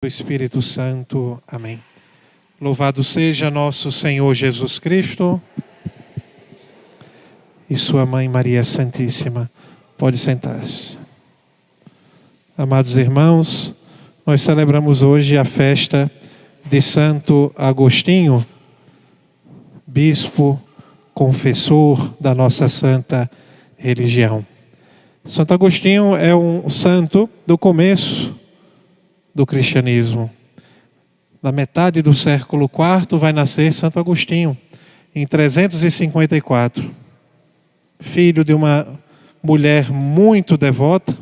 do Espírito Santo. Amém. Louvado seja nosso Senhor Jesus Cristo e sua Mãe Maria Santíssima. Pode sentar-se. Amados irmãos, nós celebramos hoje a festa de Santo Agostinho, bispo, confessor da nossa santa religião. Santo Agostinho é um santo do começo do cristianismo. Na metade do século IV vai nascer Santo Agostinho, em 354. Filho de uma mulher muito devota.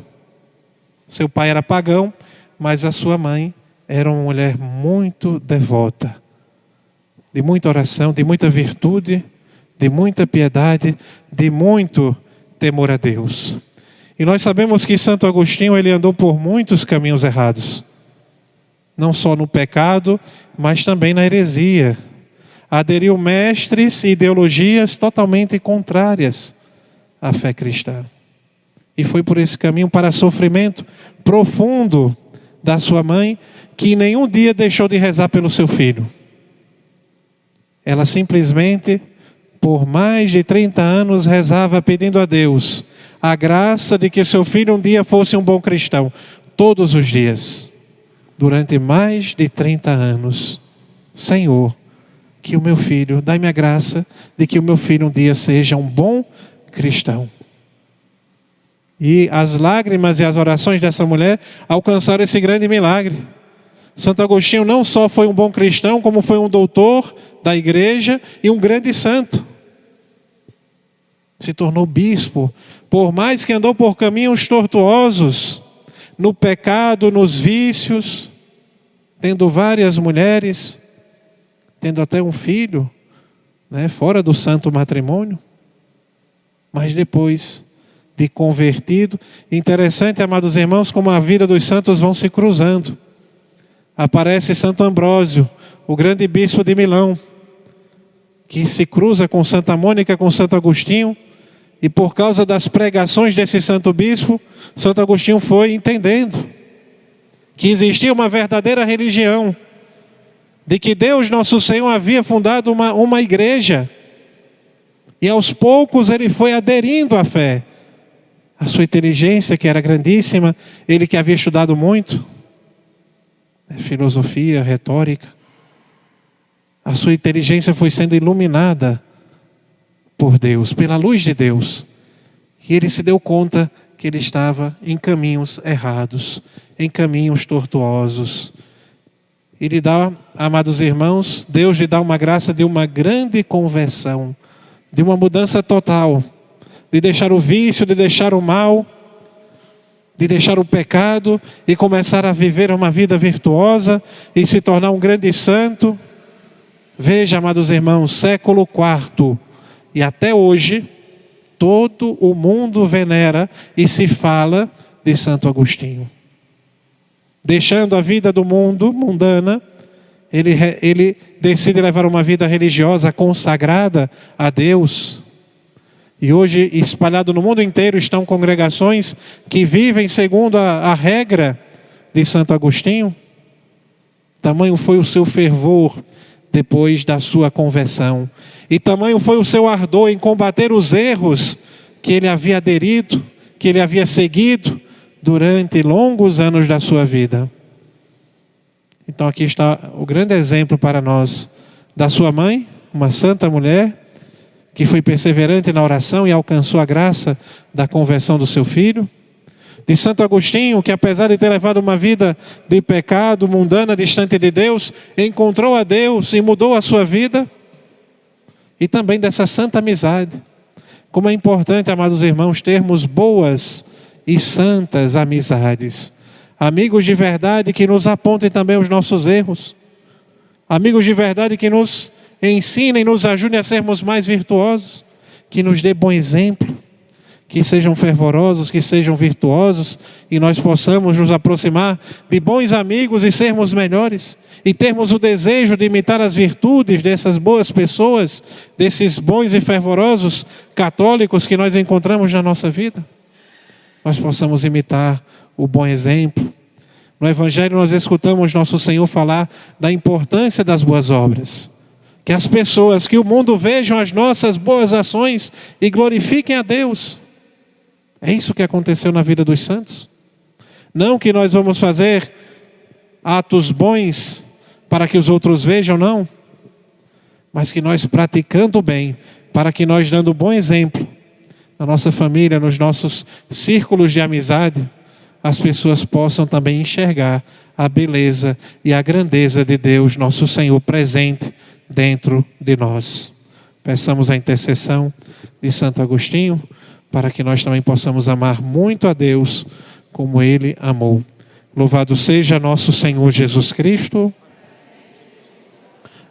Seu pai era pagão, mas a sua mãe era uma mulher muito devota, de muita oração, de muita virtude, de muita piedade, de muito temor a Deus. E nós sabemos que Santo Agostinho ele andou por muitos caminhos errados. Não só no pecado, mas também na heresia. Aderiu mestres e ideologias totalmente contrárias à fé cristã. E foi por esse caminho para sofrimento profundo da sua mãe, que nenhum dia deixou de rezar pelo seu filho. Ela simplesmente, por mais de 30 anos, rezava pedindo a Deus a graça de que seu filho um dia fosse um bom cristão. Todos os dias. Durante mais de 30 anos. Senhor, que o meu filho, dai-me a graça de que o meu filho um dia seja um bom cristão. E as lágrimas e as orações dessa mulher alcançaram esse grande milagre. Santo Agostinho não só foi um bom cristão, como foi um doutor da igreja e um grande santo. Se tornou bispo, por mais que andou por caminhos tortuosos, no pecado, nos vícios, tendo várias mulheres, tendo até um filho, fora do santo matrimônio, mas depois de convertido. Interessante, amados irmãos, como a vida dos santos vão se cruzando. Aparece Santo Ambrósio, o grande bispo de Milão, que se cruza com Santa Mônica, com Santo Agostinho, e por causa das pregações desse santo bispo, Santo Agostinho foi entendendo que existia uma verdadeira religião, de que Deus nosso Senhor havia fundado uma igreja, e aos poucos ele foi aderindo à fé. A sua inteligência, que era grandíssima, ele que havia estudado muito, filosofia, retórica, a sua inteligência foi sendo iluminada por Deus, pela luz de Deus. E ele se deu conta que ele estava em caminhos errados, em caminhos tortuosos. E lhe dá, amados irmãos, Deus lhe dá uma graça de uma grande conversão, de uma mudança total, de deixar o vício, de deixar o mal, de deixar o pecado e começar a viver uma vida virtuosa e se tornar um grande santo. Veja, amados irmãos, século IV, e até hoje, todo o mundo venera e se fala de Santo Agostinho. Deixando a vida do mundo, mundana, ele decide levar uma vida religiosa consagrada a Deus. E hoje, espalhado no mundo inteiro, estão congregações que vivem segundo a regra de Santo Agostinho. Tamanho foi o seu fervor depois da sua conversão. E tamanho foi o seu ardor em combater os erros que ele havia aderido, que ele havia seguido durante longos anos da sua vida. Então aqui está o grande exemplo para nós da sua mãe, uma santa mulher, que foi perseverante na oração e alcançou a graça da conversão do seu filho. De Santo Agostinho, que apesar de ter levado uma vida de pecado, mundana, distante de Deus, encontrou a Deus e mudou a sua vida. E também dessa santa amizade. Como é importante, amados irmãos, termos boas e santas amizades. Amigos de verdade que nos apontem também os nossos erros. Amigos de verdade que nos ensinem, nos ajudem a sermos mais virtuosos. Que nos dê bom exemplo. Que sejam fervorosos, que sejam virtuosos, e nós possamos nos aproximar de bons amigos e sermos melhores, e termos o desejo de imitar as virtudes dessas boas pessoas, desses bons e fervorosos católicos que nós encontramos na nossa vida. Nós possamos imitar o bom exemplo, No Evangelho nós escutamos nosso Senhor falar da importância das boas obras. Que as pessoas, que o mundo vejam as nossas boas ações e glorifiquem a Deus. É isso que aconteceu na vida dos santos. Não que nós vamos fazer atos bons para que os outros vejam, não. Mas que nós praticando o bem, para que nós dando bom exemplo na nossa família, nos nossos círculos de amizade, as pessoas possam também enxergar a beleza e a grandeza de Deus, nosso Senhor, presente dentro de nós. Peçamos a intercessão de Santo Agostinho, para que nós também possamos amar muito a Deus, como Ele amou. Louvado seja nosso Senhor Jesus Cristo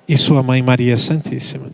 e sua Mãe Maria Santíssima.